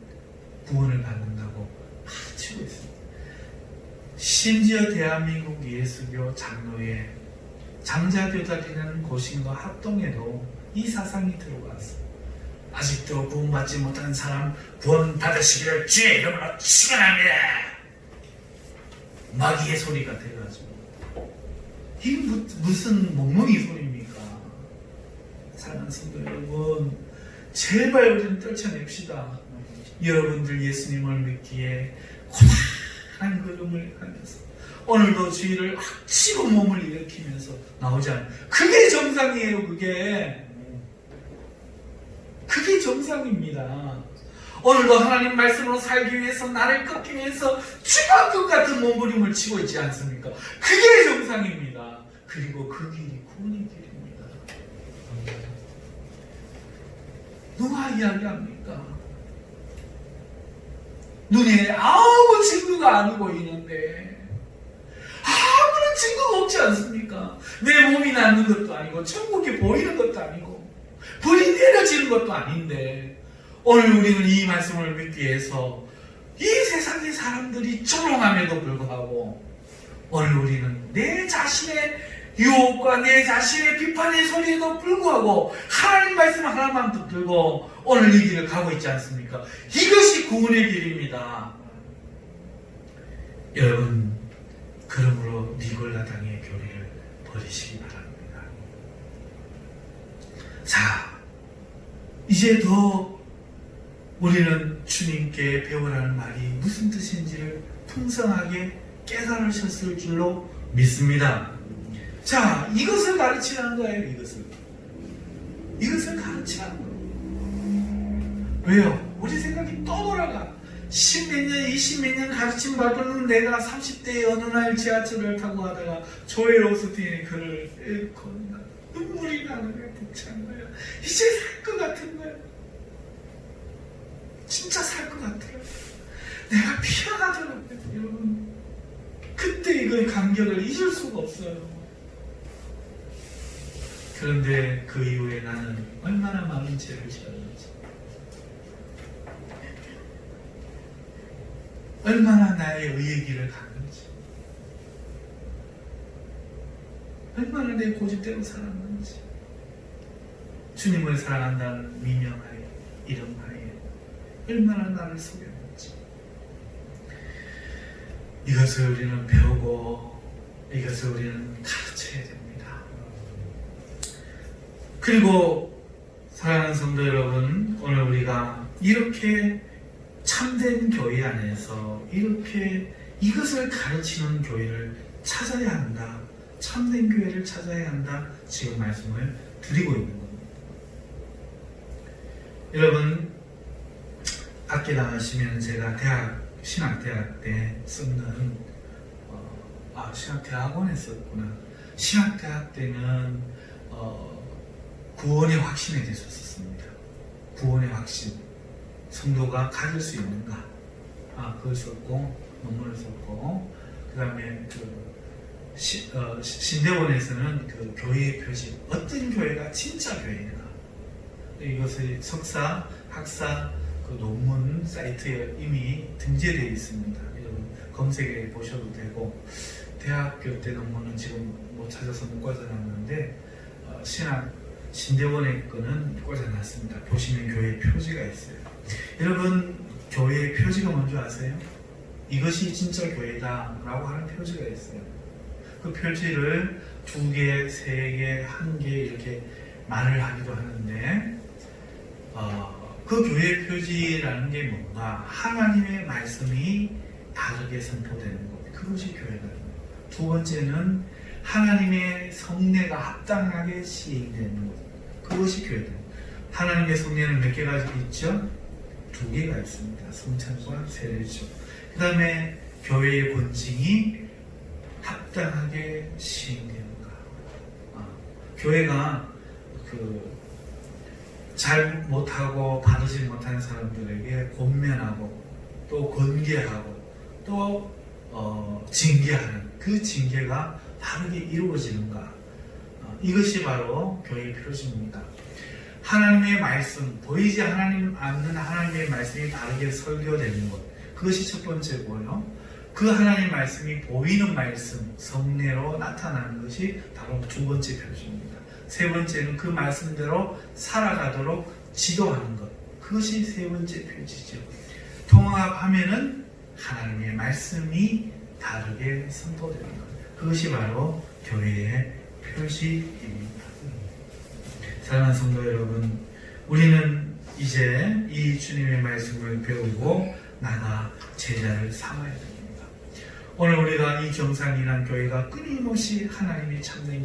구원을 받는다고 가르치고 있습니다. 심지어 대한민국 예수교 장로회 장자교단이라는 고신과 합동에도 이 사상이 들어갔어요. 아직도 구원받지 못한 사람 구원 받으시기를 주의 이름으로 축원합니다. 마귀의 소리가 돼가지고, 이게 무슨 멍멍이 소리입니까? 사랑하는 성도 여러분, 제발 우리는 떨쳐냅시다. 여러분들 예수님을 믿기에 고단한 걸음을 하면서 오늘도 주의를 악치고 몸을 일으키면서 나오지 않아요. 그게 정상이에요. 그게 정상입니다. 오늘도 하나님 말씀으로 살기 위해서 나를 꺾기 위해서 죽을 것 같은 몸부림을 치고 있지 않습니까? 그게 정상입니다. 그리고 그 길이 구원의 길입니다. 누가 이야기합니까? 눈에 아무 증거가 안 보이는데, 아무런 증거가 없지 않습니까? 내 몸이 낫는 것도 아니고 천국이 보이는 것도 아니고 불이 내려지는 것도 아닌데, 오늘 우리는 이 말씀을 믿기 위해서 이 세상의 사람들이 조롱함에도 불구하고 오늘 우리는 내 자신의 유혹과 내 자신의 비판의 소리에도 불구하고 하나님 말씀 하나만 붙들고 오늘 이 길을 가고 있지 않습니까? 이것이 구원의 길입니다. 여러분, 그러므로 니골라당의 교리를 버리시기 바랍니다. 자, 이제 더 우리는 주님께 배우라는 말이 무슨 뜻인지를 풍성하게 깨달으셨을 줄로 믿습니다. 자, 이것을 가르치라는 거예요. 이것을 가르치라는 거예요. 왜요? 우리 생각이 또 돌아가. 10몇 년, 20몇 년 가르침 받고는 내가 30대의 어느 날 지하철을 타고 가다가 조엘 오스틴의 글을 읽고 눈물이 나는 거야. 벅찬 거야. 이제 살 것 같은 거야. 진짜 살 것 같아요. 내가 피어나더라고요. 여러분, 그때 이거 감격을 잊을 수가 없어요. 그런데 그 이후에 나는 얼마나 많은 죄를 지었는지, 얼마나 나의 의의 길을 갔는지, 얼마나 내 고집대로 살았는지, 주님을 사랑한다는 미명하에, 이름하에 얼마나 나를 속였는지, 이것을 우리는 배우고 이것을 우리는 가르쳐야 됩니다. 그리고 사랑하는 성도 여러분, 오늘 우리가 이렇게 참된 교회 안에서 이렇게 이것을 가르치는 교회를 찾아야 한다, 참된 교회를 찾아야 한다, 지금 말씀을 드리고 있는 겁니다. 여러분, 밖에 나가시면 제가 대학 신학대학 때 쓰는 신학대학원에 썼구나. 신학대학 때는 구원의 확신에 대해서 썼습니다. 구원의 확신, 성도가 가질 수 있는가? 그걸 썼고, 논문을 썼고, 그 다음에 신대원에서는 그 교회의 표지, 어떤 교회가 진짜 교회인가? 이것의 석사, 학사, 그 논문 사이트에 이미 등재되어 있습니다. 여러분 검색해 보셔도 되고, 대학교 때 논문은 지금 못 찾아서 못 꽂아놨는데 신대원의 거는 꽂아놨습니다. 보시면 교회 표지가 있어요. 여러분 교회의 표지가 뭔지 아세요? 이것이 진짜 교회다 라고 하는 표지가 있어요. 그 표지를 2개, 3개, 1개 이렇게 말을 하기도 하는데 그 교회의 표지라는 게 뭔가 하나님의 말씀이 다르게 선포되는 것, 그것이 교회다. 2번째는 하나님의 성례가 합당하게 시행되는 것, 그것이 교회다. 하나님의 성례는 몇 개가 있죠? 2개가 있습니다. 성찬과 세례죠. 그 다음에 교회의 본징이 합당하게 시행되는가. 교회가 잘 못하고 바르지 못하는 사람들에게 권면하고 또 권계하고 또 징계하는 그 징계가 바르게 이루어지는가. 이것이 바로 교회의 표지입니다. 하나님의 말씀, 보이지 않는 하나님의 말씀이 바르게 설교되는 것, 그것이 첫 번째고요. 그 하나님의 말씀이 보이는 말씀, 성례로 나타나는 것이 바로 2번째 표지입니다. 3번째는 그 말씀대로 살아가도록 지도하는 것, 그것이 3번째 표지죠. 통합하면은 하나님의 말씀이 다르게 선포되는 것, 그것이 바로 교회의 표지입니다. 사랑하는 성도 여러분, 우리는 이제 이 주님의 말씀을 배우고 나가 제자를 삼아야 됩니다. 오늘 우리가 이 경산이란 교회가 끊임없이 하나님이 참된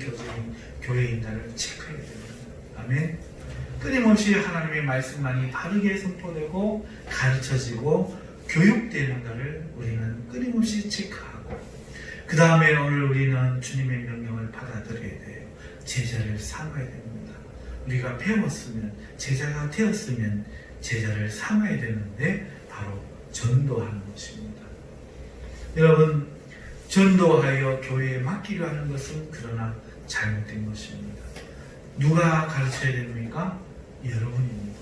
교회인가를 체크해야 됩니다. 아멘. 끊임없이 하나님의 말씀만이 바르게 선포되고 가르쳐지고 교육되는가를 우리는 끊임없이 체크하고, 그 다음에 오늘 우리는 주님의 명령을 받아들여야 돼요. 제자를 삼아야 됩니다. 우리가 배웠으면, 제자가 되었으면 제자를 삼아야 되는데 바로 전도하는 것입니다. 여러분, 전도하여 교회에 맡기려 하는 것은 그러나 잘못된 것입니다. 누가 가르쳐야 됩니까? 여러분입니다.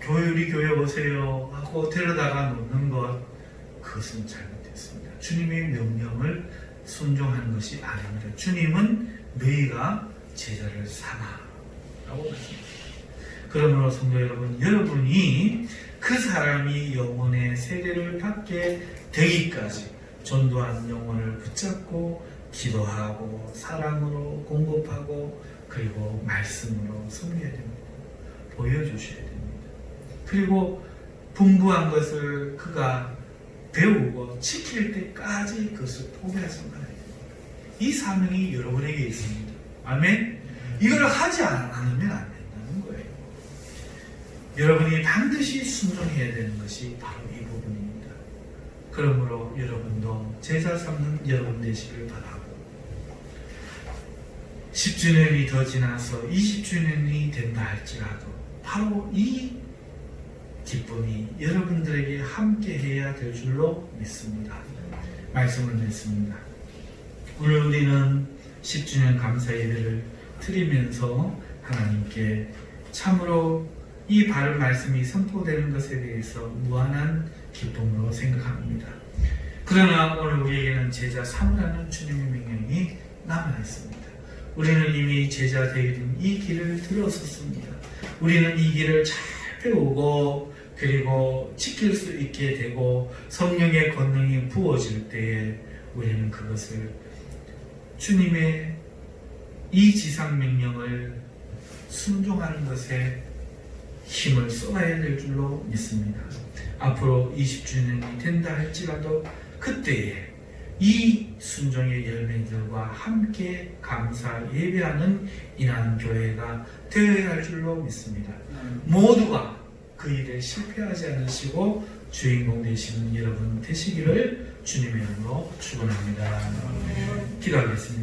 우리 교회 오세요 하고 데려다가 놓는 것, 그것은 잘못됐습니다. 주님의 명령을 순종하는 것이 아닙니다. 주님은 너희가 제자를 삼아 라고 말씀하십니다. 그러므로 성도 여러분, 여러분이 그 사람이 영혼의 세례를 받게 되기까지 전도한 영혼을 붙잡고 기도하고 사랑으로 공급하고 그리고 말씀으로 섬겨야 됩니다. 보여주셔야 됩니다. 그리고 분부한 것을 그가 배우고 지킬 때까지 그것을 포기하지 말아야 됩니다. 이 사명이 여러분에게 있습니다. 아멘? 이걸 하지 않으면 안 된다는 거예요. 여러분이 반드시 순종해야 되는 것이 바로 이 부분입니다. 그러므로 여러분도 제자 삼는 여러분 되시길 바라고, 10주년이 더 지나서 20주년이 된다 할지라도 바로 이 기쁨이 여러분들에게 함께 해야 될 줄로 믿습니다. 말씀을 맺습니다. 오늘 우리는 10주년 감사 예배를 드리면서 하나님께 참으로 이 바른 말씀이 선포되는 것에 대해서 무한한 기쁨으로 생각합니다. 그러나 오늘 우리에게는 제자 삼으라는 주님의 명령이 남아 있습니다. 우리는 이미 제자 되는 이 길을 들었었습니다. 우리는 이 길을 잘 배우고 그리고 지킬 수 있게 되고 성령의 권능이 부어질 때에 우리는 그것을 주님의 이 지상 명령을 순종하는 것에 힘을 쏟아야 될 줄로 믿습니다. 앞으로 20주년이 된다 할지라도 그때에 이 순종의 열매들과 함께 감사 예배하는 인한교회가 되어야 할 줄로 믿습니다. 모두가 그 일에 실패하지 않으시고 주인공 되시는 여러분 되시기를 주님의 이름으로 축원합니다. 기도하겠습니다.